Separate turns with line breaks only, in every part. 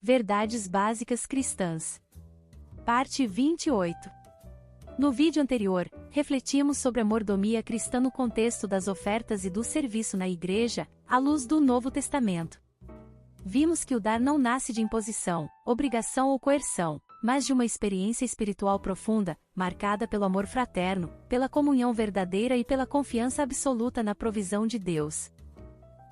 Verdades básicas cristãs. Parte 28. No vídeo anterior, refletimos sobre a mordomia cristã no contexto das ofertas e do serviço na igreja, à luz do Novo Testamento. Vimos que o dar não nasce de imposição, obrigação ou coerção, mas de uma experiência espiritual profunda, marcada pelo amor fraterno, pela comunhão verdadeira e pela confiança absoluta na provisão de Deus.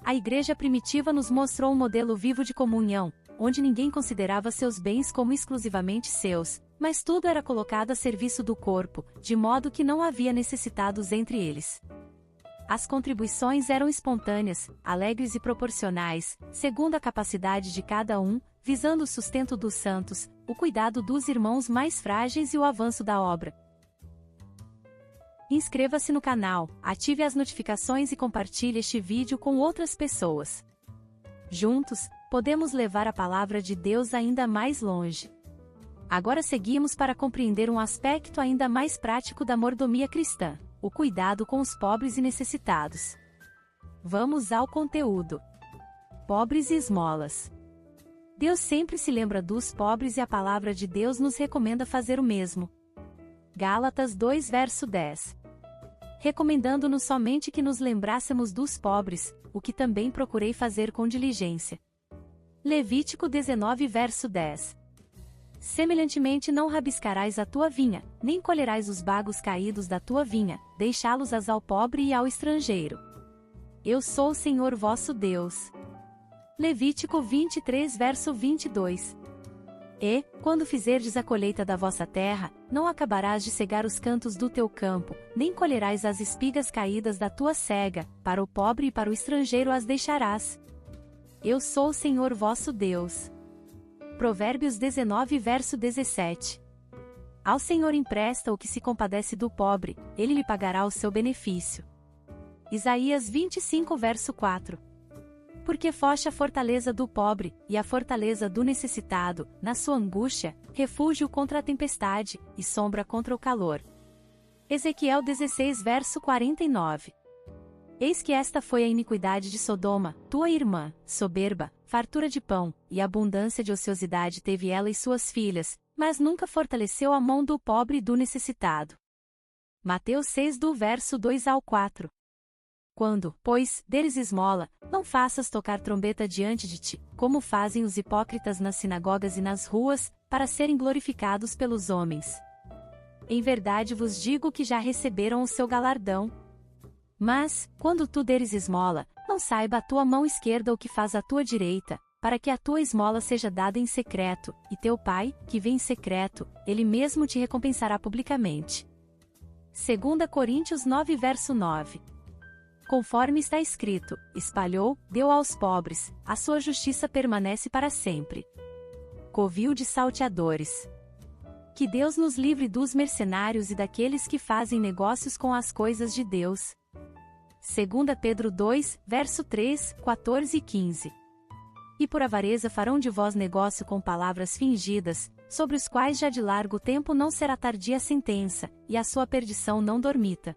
A igreja primitiva nos mostrou um modelo vivo de comunhão, onde ninguém considerava seus bens como exclusivamente seus, mas tudo era colocado a serviço do corpo, de modo que não havia necessitados entre eles. As contribuições eram espontâneas, alegres e proporcionais, segundo a capacidade de cada um, visando o sustento dos santos, o cuidado dos irmãos mais frágeis e o avanço da obra. Inscreva-se no canal, ative as notificações e compartilhe este vídeo com outras pessoas. Juntos, podemos levar a palavra de Deus ainda mais longe. Agora seguimos para compreender um aspecto ainda mais prático da mordomia cristã: o cuidado com os pobres e necessitados. Vamos ao conteúdo. Pobres e esmolas. Deus sempre se lembra dos pobres e a palavra de Deus nos recomenda fazer o mesmo. Gálatas 2 verso 10. Recomendando-nos somente que nos lembrássemos dos pobres, o que também procurei fazer com diligência. Levítico 19 verso 10. Semelhantemente não rabiscarás a tua vinha, nem colherás os bagos caídos da tua vinha, deixá-los ao pobre e ao estrangeiro. Eu sou o Senhor vosso Deus. Levítico 23 verso 22. E, quando fizerdes a colheita da vossa terra, não acabarás de cegar os cantos do teu campo, nem colherás as espigas caídas da tua cega, para o pobre e para o estrangeiro as deixarás. Eu sou o Senhor vosso Deus. Provérbios 19 verso 17. Ao Senhor empresta o que se compadece do pobre, ele lhe pagará o seu benefício. Isaías 25 verso 4. Porque foge a fortaleza do pobre, e a fortaleza do necessitado, na sua angústia, refúgio contra a tempestade, e sombra contra o calor. Ezequiel 16 verso 49. Eis que esta foi a iniquidade de Sodoma, tua irmã, soberba, fartura de pão, e abundância de ociosidade teve ela e suas filhas, mas nunca fortaleceu a mão do pobre e do necessitado. Mateus 6 do verso 2 ao 4. Quando, pois, deres esmola, não faças tocar trombeta diante de ti, como fazem os hipócritas nas sinagogas e nas ruas, para serem glorificados pelos homens. Em verdade vos digo que já receberam o seu galardão. Mas, quando tu deres esmola, não saiba a tua mão esquerda o que faz a tua direita, para que a tua esmola seja dada em secreto, e teu pai, que vê em secreto, ele mesmo te recompensará publicamente. 2 Coríntios 9 verso 9. Conforme está escrito, espalhou, deu aos pobres, a sua justiça permanece para sempre. Covil de salteadores. Que Deus nos livre dos mercenários e daqueles que fazem negócios com as coisas de Deus. 2 Pedro 2, verso 3, 14 e 15. E por avareza farão de vós negócio com palavras fingidas, sobre os quais já de largo tempo não será tardia a sentença, e a sua perdição não dormita.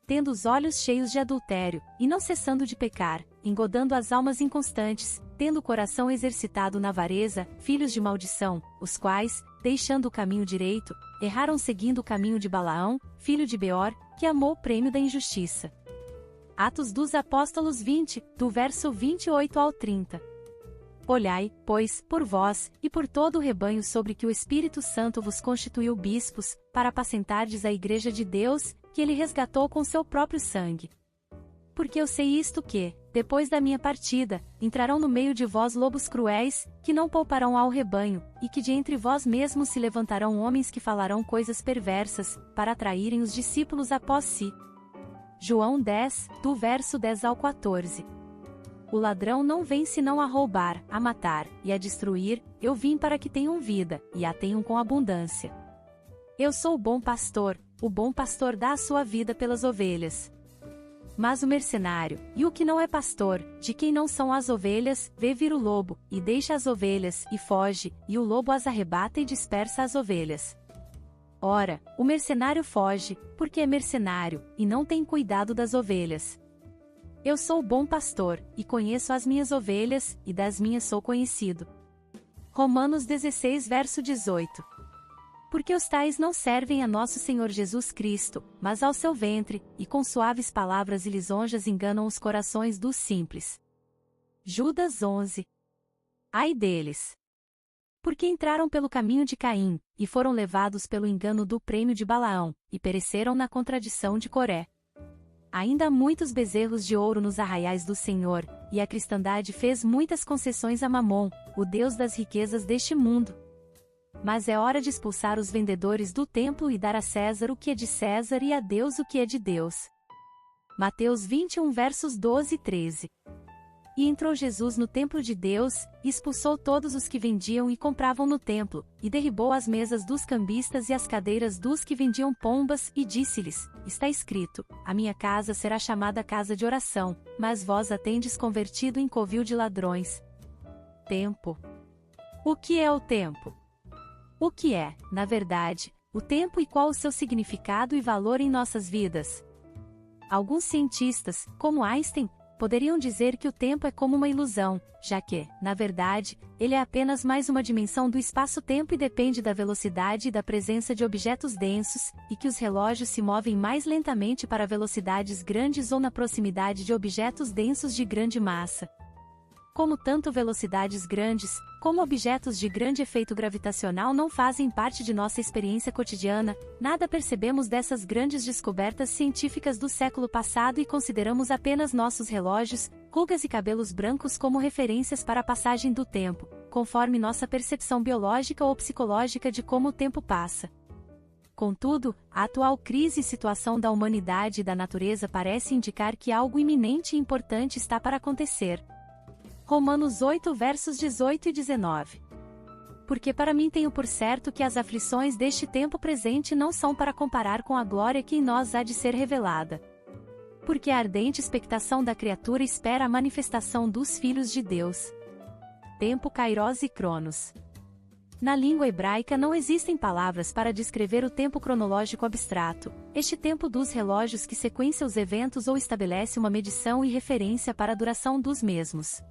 Tendo os olhos cheios de adultério, e não cessando de pecar, engodando as almas inconstantes, tendo o coração exercitado na avareza, filhos de maldição, os quais, deixando o caminho direito, erraram seguindo o caminho de Balaão, filho de Beor, que amou o prêmio da injustiça. Atos dos Apóstolos 20, do verso 28 ao 30. Olhai, pois, por vós, e por todo o rebanho sobre que o Espírito Santo vos constituiu bispos, para apacentardes a igreja de Deus, que ele resgatou com seu próprio sangue. Porque eu sei isto que, depois da minha partida, entrarão no meio de vós lobos cruéis, que não pouparão ao rebanho, e que de entre vós mesmos se levantarão homens que falarão coisas perversas, para atraírem os discípulos após si. João 10, do verso 10 ao 14. O ladrão não vem senão a roubar, a matar, e a destruir, eu vim para que tenham vida, e a tenham com abundância. Eu sou o bom pastor dá a sua vida pelas ovelhas. Mas o mercenário, e o que não é pastor, de quem não são as ovelhas, vê vir o lobo, e deixa as ovelhas, e foge, e o lobo as arrebata e dispersa as ovelhas. Ora, o mercenário foge, porque é mercenário, e não tem cuidado das ovelhas. Eu sou o bom pastor, e conheço as minhas ovelhas, e das minhas sou conhecido. Romanos 16 verso 18. Porque os tais não servem a nosso Senhor Jesus Cristo, mas ao seu ventre, e com suaves palavras e lisonjas enganam os corações dos simples. Judas 11. Ai deles! Porque entraram pelo caminho de Caim, e foram levados pelo engano do prêmio de Balaão, e pereceram na contradição de Coré. Ainda há muitos bezerros de ouro nos arraiais do Senhor, e a cristandade fez muitas concessões a Mamon, o Deus das riquezas deste mundo. Mas é hora de expulsar os vendedores do templo e dar a César o que é de César e a Deus o que é de Deus. Mateus 21 versos 12 e 13. E entrou Jesus no templo de Deus, e expulsou todos os que vendiam e compravam no templo, e derribou as mesas dos cambistas e as cadeiras dos que vendiam pombas, e disse-lhes: Está escrito, a minha casa será chamada casa de oração, mas vós a tendes convertido em covil de ladrões. Tempo. O que é o tempo? O que é, na verdade, o tempo e qual o seu significado e valor em nossas vidas? Alguns cientistas, como Einstein, poderiam dizer que o tempo é como uma ilusão, já que, na verdade, ele é apenas mais uma dimensão do espaço-tempo e depende da velocidade e da presença de objetos densos, e que os relógios se movem mais lentamente para velocidades grandes ou na proximidade de objetos densos de grande massa. Como tanto velocidades grandes, como objetos de grande efeito gravitacional não fazem parte de nossa experiência cotidiana, nada percebemos dessas grandes descobertas científicas do século passado e consideramos apenas nossos relógios, rugas e cabelos brancos como referências para a passagem do tempo, conforme nossa percepção biológica ou psicológica de como o tempo passa. Contudo, a atual crise e situação da humanidade e da natureza parece indicar que algo iminente e importante está para acontecer. Romanos 8 versos 18 e 19. Porque para mim tenho por certo que as aflições deste tempo presente não são para comparar com a glória que em nós há de ser revelada. Porque a ardente expectação da criatura espera a manifestação dos filhos de Deus. Tempo Kairos e Cronos. Na língua hebraica não existem palavras para descrever o tempo cronológico abstrato, este tempo dos relógios que sequencia os eventos ou estabelece uma medição e referência para a duração dos mesmos.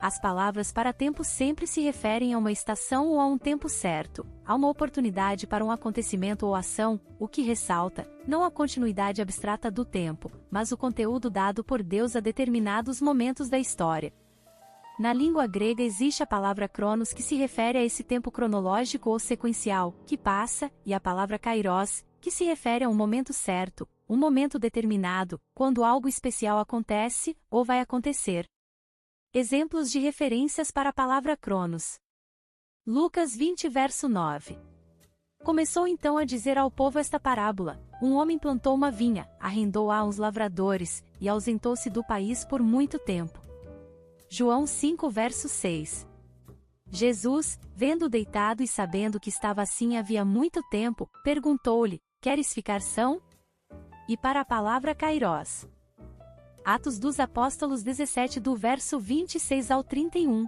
As palavras para tempo sempre se referem a uma estação ou a um tempo certo, a uma oportunidade para um acontecimento ou ação, o que ressalta, não a continuidade abstrata do tempo, mas o conteúdo dado por Deus a determinados momentos da história. Na língua grega existe a palavra cronos que se refere a esse tempo cronológico ou sequencial, que passa, e a palavra kairos, que se refere a um momento certo, um momento determinado, quando algo especial acontece, ou vai acontecer. Exemplos de referências para a palavra cronos. Lucas 20 verso 9. Começou então a dizer ao povo esta parábola: um homem plantou uma vinha, arrendou-a a uns lavradores, e ausentou-se do país por muito tempo. João 5 verso 6. Jesus, vendo-o deitado e sabendo que estava assim havia muito tempo, perguntou-lhe: Queres ficar são? E para a palavra kairos. Atos dos Apóstolos 17 do verso 26 ao 31.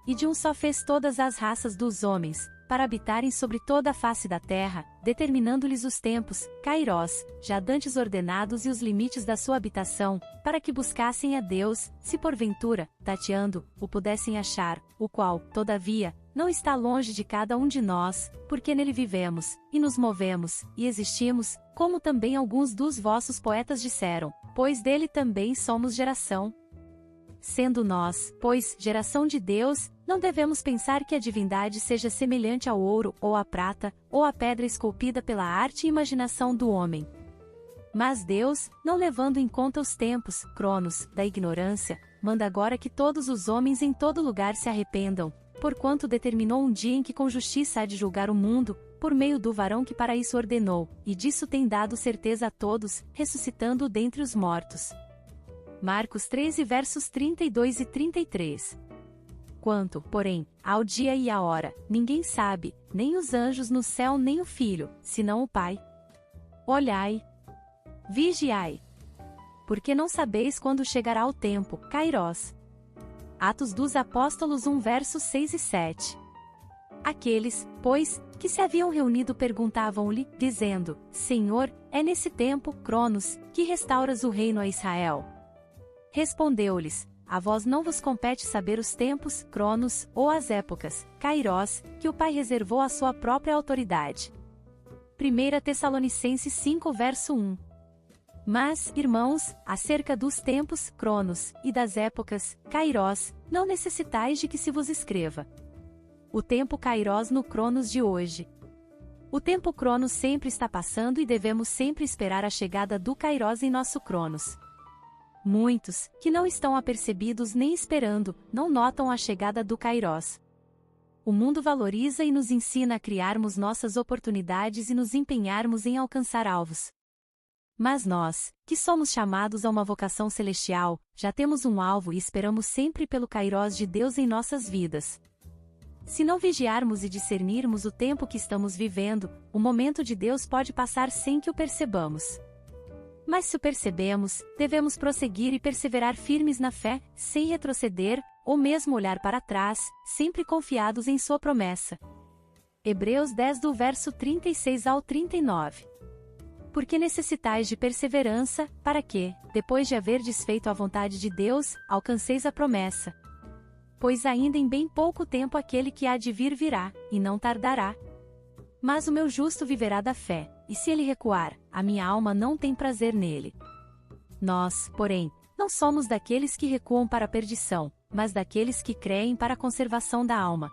E de um só fez todas as raças dos homens, para habitarem sobre toda a face da terra, determinando-lhes os tempos, kairos, já dantes ordenados e os limites da sua habitação, para que buscassem a Deus, se porventura, tateando, o pudessem achar, o qual, todavia, não está longe de cada um de nós, porque nele vivemos, e nos movemos, e existimos, como também alguns dos vossos poetas disseram, pois dele também somos geração. Sendo nós, pois, geração de Deus, não devemos pensar que a divindade seja semelhante ao ouro, ou à prata, ou à pedra esculpida pela arte e imaginação do homem. Mas Deus, não levando em conta os tempos, cronos, da ignorância, manda agora que todos os homens em todo lugar se arrependam, porquanto determinou um dia em que com justiça há de julgar o mundo, por meio do varão que para isso ordenou, e disso tem dado certeza a todos, ressuscitando-o dentre os mortos. Marcos 13 versos 32 e 33. Quanto, porém, ao dia e à hora, ninguém sabe, nem os anjos no céu nem o Filho, senão o Pai. Olhai, vigiai, porque não sabeis quando chegará o tempo, kairos. Atos dos Apóstolos 1 versos 6 e 7. Aqueles, pois, que se haviam reunido perguntavam-lhe, dizendo: Senhor, é nesse tempo, cronos, que restauras o reino a Israel? Respondeu-lhes: a vós não vos compete saber os tempos, cronos, ou as épocas, kairós, que o Pai reservou à sua própria autoridade. 1 Tessalonicenses 5 verso 1. Mas, irmãos, acerca dos tempos, cronos, e das épocas, kairós, não necessitais de que se vos escreva. O tempo kairós no cronos de hoje. O tempo cronos sempre está passando e devemos sempre esperar a chegada do kairós em nosso cronos. Muitos, que não estão apercebidos nem esperando, não notam a chegada do kairós. O mundo valoriza e nos ensina a criarmos nossas oportunidades e nos empenharmos em alcançar alvos. Mas nós, que somos chamados a uma vocação celestial, já temos um alvo e esperamos sempre pelo kairós de Deus em nossas vidas. Se não vigiarmos e discernirmos o tempo que estamos vivendo, o momento de Deus pode passar sem que o percebamos. Mas se o percebemos, devemos prosseguir e perseverar firmes na fé, sem retroceder, ou mesmo olhar para trás, sempre confiados em sua promessa. Hebreus 10 do verso 36 ao 39. Porque necessitais de perseverança, para que, depois de haver desfeito a vontade de Deus, alcanceis a promessa. Pois ainda em bem pouco tempo aquele que há de vir virá, e não tardará. Mas o meu justo viverá da fé, e se ele recuar, a minha alma não tem prazer nele. Nós, porém, não somos daqueles que recuam para a perdição, mas daqueles que creem para a conservação da alma.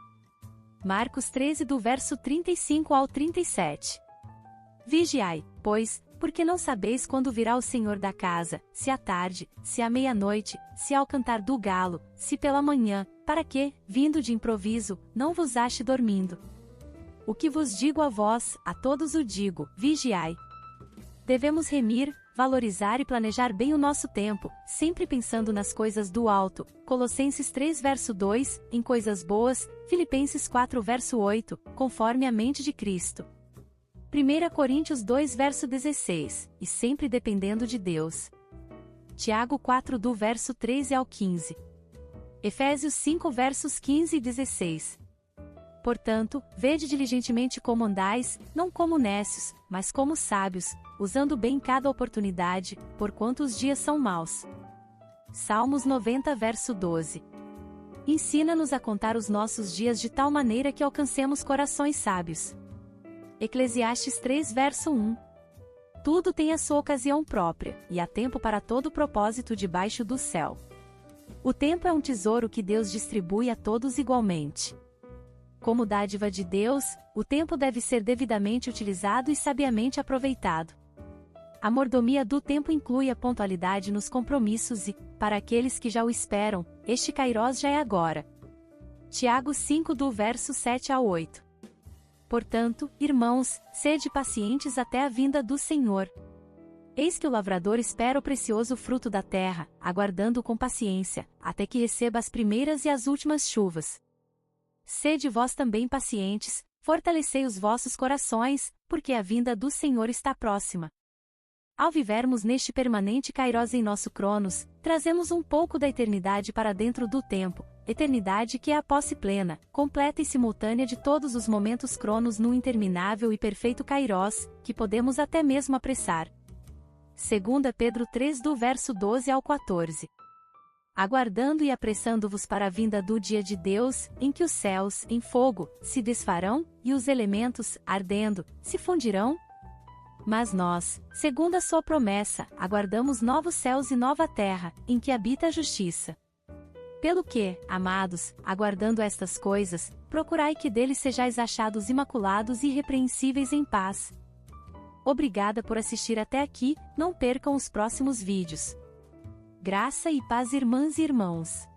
Marcos 13 do verso 35 ao 37. Vigiai, pois, porque não sabeis quando virá o Senhor da casa, se à tarde, se à meia-noite, se ao cantar do galo, se pela manhã, para que, vindo de improviso, não vos ache dormindo. O que vos digo a vós, a todos o digo, vigiai. Devemos remir, valorizar e planejar bem o nosso tempo, sempre pensando nas coisas do alto, Colossenses 3 verso 2, em coisas boas, Filipenses 4 verso 8, conforme a mente de Cristo. 1 Coríntios 2 verso 16, e sempre dependendo de Deus. Tiago 4 do verso 13 ao 15. Efésios 5 versos 15 e 16. Portanto, vede diligentemente como andais, não como necios, mas como sábios, usando bem cada oportunidade, porquanto os dias são maus. Salmos 90 verso 12. Ensina-nos a contar os nossos dias de tal maneira que alcancemos corações sábios. Eclesiastes 3 verso 1. Tudo tem a sua ocasião própria, e há tempo para todo propósito debaixo do céu. O tempo é um tesouro que Deus distribui a todos igualmente. Como dádiva de Deus, o tempo deve ser devidamente utilizado e sabiamente aproveitado. A mordomia do tempo inclui a pontualidade nos compromissos e, para aqueles que já o esperam, este kairós já é agora. Tiago 5 do verso 7 ao 8. Portanto, irmãos, sede pacientes até a vinda do Senhor. Eis que o lavrador espera o precioso fruto da terra, aguardando-o com paciência, até que receba as primeiras e as últimas chuvas. Sede vós também pacientes, fortalecei os vossos corações, porque a vinda do Senhor está próxima. Ao vivermos neste permanente kairós em nosso cronos, trazemos um pouco da eternidade para dentro do tempo, eternidade que é a posse plena, completa e simultânea de todos os momentos cronos num interminável e perfeito kairós, que podemos até mesmo apressar. 2 Pedro 3 do verso 12 ao 14. Aguardando e apressando-vos para a vinda do dia de Deus, em que os céus, em fogo, se desfarão, e os elementos, ardendo, se fundirão? Mas nós, segundo a sua promessa, aguardamos novos céus e nova terra, em que habita a justiça. Pelo que, amados, aguardando estas coisas, procurai que deles sejais achados imaculados e irrepreensíveis em paz. Obrigada por assistir até aqui, não percam os próximos vídeos. Graça e paz, irmãs e irmãos.